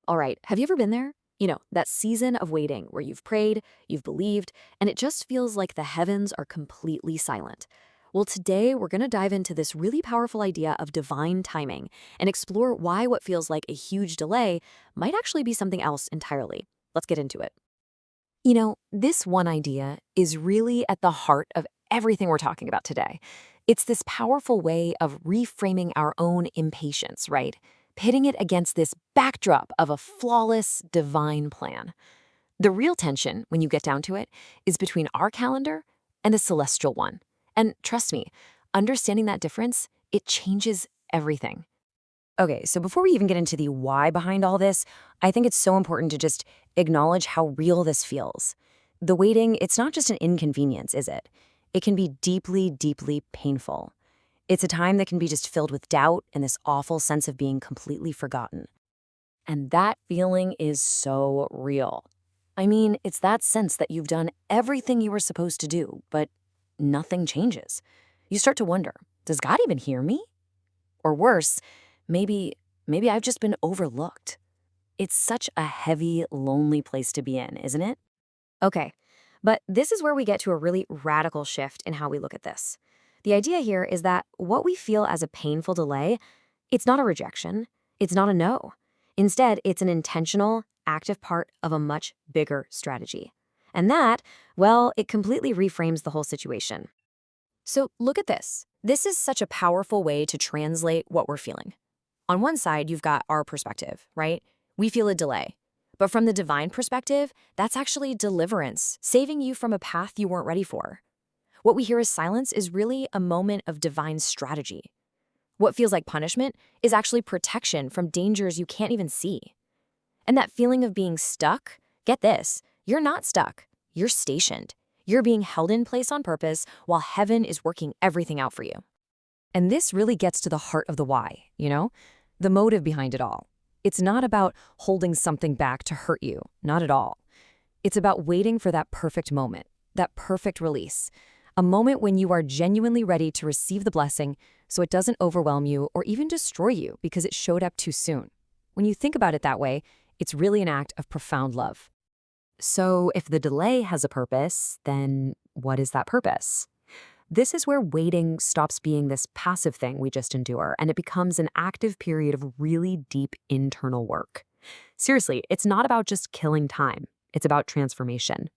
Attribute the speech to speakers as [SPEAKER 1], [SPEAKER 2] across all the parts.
[SPEAKER 1] All right, have you ever been there? That season of waiting where you've prayed, you've believed, and it just feels like the heavens are completely silent. Well, today we're going to dive into this really powerful idea of divine timing and explore why what feels like a huge delay might actually be something else entirely. Let's get into it. This one idea is really at the heart of everything we're talking about today. It's this powerful way of reframing our own impatience, right? Pitting it against this backdrop of a flawless divine plan. The real tension, when you get down to it, is between our calendar and the celestial one. And trust me, understanding that difference, it changes everything. Okay, so before we even get into the why behind all this, I think it's so important to just acknowledge how real this feels. The waiting, it's not just an inconvenience, is it? It can be deeply, deeply painful. It's a time that can be just filled with doubt and this awful sense of being completely forgotten. And that feeling is so real. I mean, it's that sense that you've done everything you were supposed to do, but nothing changes. You start to wonder, does God even hear me? Or worse, maybe I've just been overlooked. It's such a heavy, lonely place to be in, isn't it? Okay, but this is where we get to a really radical shift in how we look at this. The idea here is that what we feel as a painful delay, it's not a rejection, it's not a no. Instead, it's an intentional, active part of a much bigger strategy. And that, well, it completely reframes the whole situation. So look at this. This is such a powerful way to translate what we're feeling. On one side, you've got our perspective, right? We feel a delay. But from the divine perspective, that's actually deliverance, saving you from a path you weren't ready for. What we hear as silence is really a moment of divine strategy. What feels like punishment is actually protection from dangers you can't even see. And that feeling of being stuck, get this, you're not stuck, you're stationed. You're being held in place on purpose while heaven is working everything out for you. And this really gets to the heart of the why, the motive behind it all. It's not about holding something back to hurt you, not at all. It's about waiting for that perfect moment, that perfect release, a moment when you are genuinely ready to receive the blessing so it doesn't overwhelm you or even destroy you because it showed up too soon. When you think about it that way, it's really an act of profound love. So if the delay has a purpose, then what is that purpose? This is where waiting stops being this passive thing we just endure, and it becomes an active period of really deep internal work. Seriously, it's not about just killing time. It's about transformation.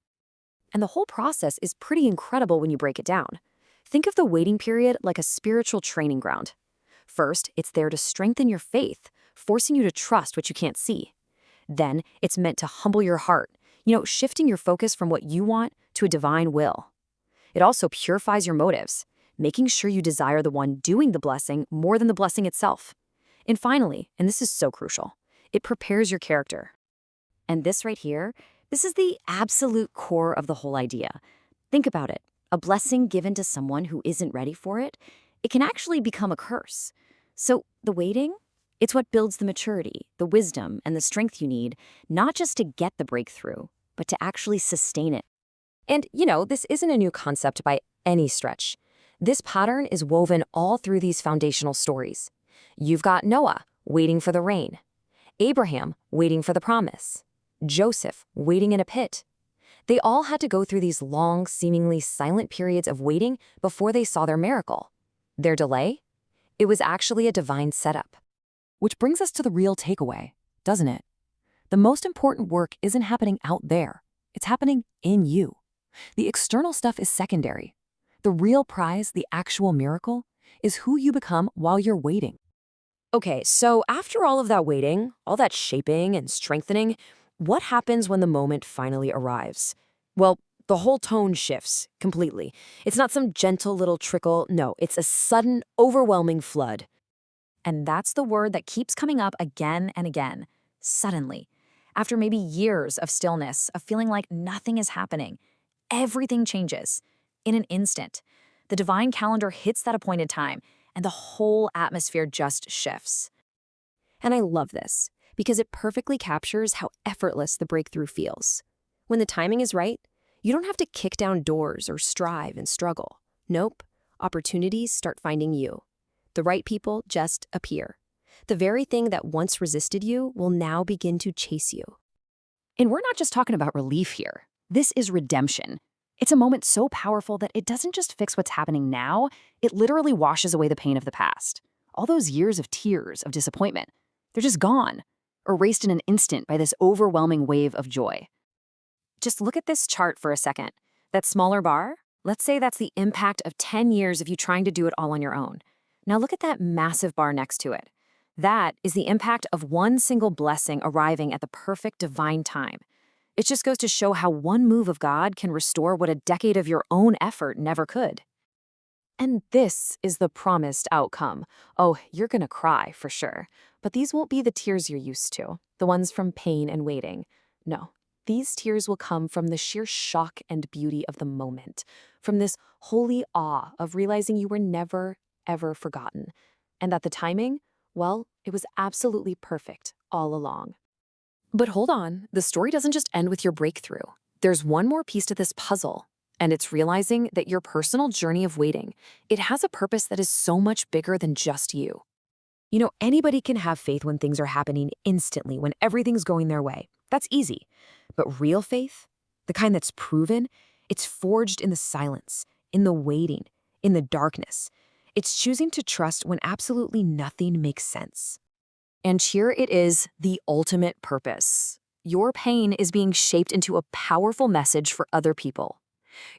[SPEAKER 1] And the whole process is pretty incredible when you break it down. Think of the waiting period like a spiritual training ground. First, it's there to strengthen your faith, forcing you to trust what you can't see. Then, it's meant to humble your heart, shifting your focus from what you want to a divine will. It also purifies your motives, making sure you desire the one doing the blessing more than the blessing itself. And finally, and this is so crucial, it prepares your character. And this right here, this is the absolute core of the whole idea. Think about it. A blessing given to someone who isn't ready for it, it can actually become a curse. So the waiting, it's what builds the maturity, the wisdom, and the strength you need, not just to get the breakthrough, but to actually sustain it. And, this isn't a new concept by any stretch. This pattern is woven all through these foundational stories. You've got Noah waiting for the rain, Abraham waiting for the promise, Joseph waiting in a pit. They all had to go through these long, seemingly silent periods of waiting before they saw their miracle. Their delay? It was actually a divine setup. Which brings us to the real takeaway, doesn't it? The most important work isn't happening out there. It's happening in you. The external stuff is secondary. The real prize, the actual miracle, is who you become while you're waiting. Okay, so after all of that waiting, all that shaping and strengthening, what happens when the moment finally arrives? Well, the whole tone shifts completely. It's not some gentle little trickle. No, it's a sudden, overwhelming flood. And that's the word that keeps coming up again and again. Suddenly. After maybe years of stillness, of feeling like nothing is happening, everything changes. In an instant, the divine calendar hits that appointed time, and the whole atmosphere just shifts. And I love this, because it perfectly captures how effortless the breakthrough feels. When the timing is right, you don't have to kick down doors or strive and struggle. Nope, opportunities start finding you. The right people just appear.
[SPEAKER 2] The very thing that once resisted you will now begin to chase you.
[SPEAKER 1] And we're not just talking about relief here. This is redemption. It's a moment so powerful that it doesn't just fix what's happening now, it literally washes away the pain of the past. All those years of tears, of disappointment, they're just gone, erased in an instant by this overwhelming wave of joy. Just look at this chart for a second. That smaller bar, let's say that's the impact of 10 years of you trying to do it all on your own. Now look at that massive bar next to it. That is the impact of one single blessing arriving at the perfect divine time. It just goes to show how one move of God can restore what a decade of your own effort never could. And this is the promised outcome. Oh, you're gonna cry for sure. But these won't be the tears you're used to, the ones from pain and waiting. No, these tears will come from the sheer shock and beauty of the moment, from this holy awe of realizing you were never, ever forgotten, and that the timing, well, it was absolutely perfect all along. But hold on, the story doesn't just end with your breakthrough. There's one more piece to this puzzle, and it's realizing that your personal journey of waiting, it has a purpose that is so much bigger than just you. You know, anybody can have faith when things are happening instantly, when everything's going their way. That's easy. But real faith, the kind that's proven, it's forged in the silence, in the waiting, in the darkness. It's choosing to trust when absolutely nothing makes sense. And here it is, the ultimate purpose. Your pain is being shaped into a powerful message for other people.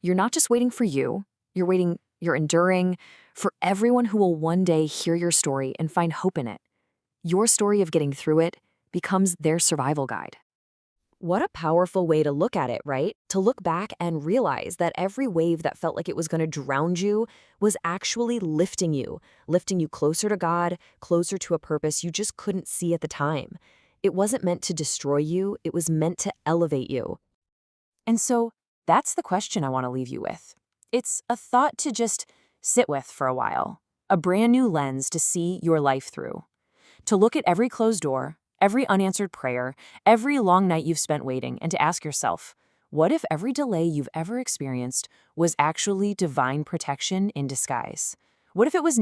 [SPEAKER 1] You're not just waiting for you, you're enduring for everyone who will one day hear your story and find hope in it. Your story of getting through it becomes their survival guide. What a powerful way to look at it, right? To look back and realize that every wave that felt like it was going to drown you was actually lifting you closer to God, closer to a purpose you just couldn't see at the time. It wasn't meant to destroy you, it was meant to elevate you. And so that's the question I want to leave you with. It's a thought to just sit with for a while, a brand new lens to see your life through, to look at every closed door, every unanswered prayer, every long night you've spent waiting, and to ask yourself, what if every delay you've ever experienced was actually divine protection in disguise? What if it was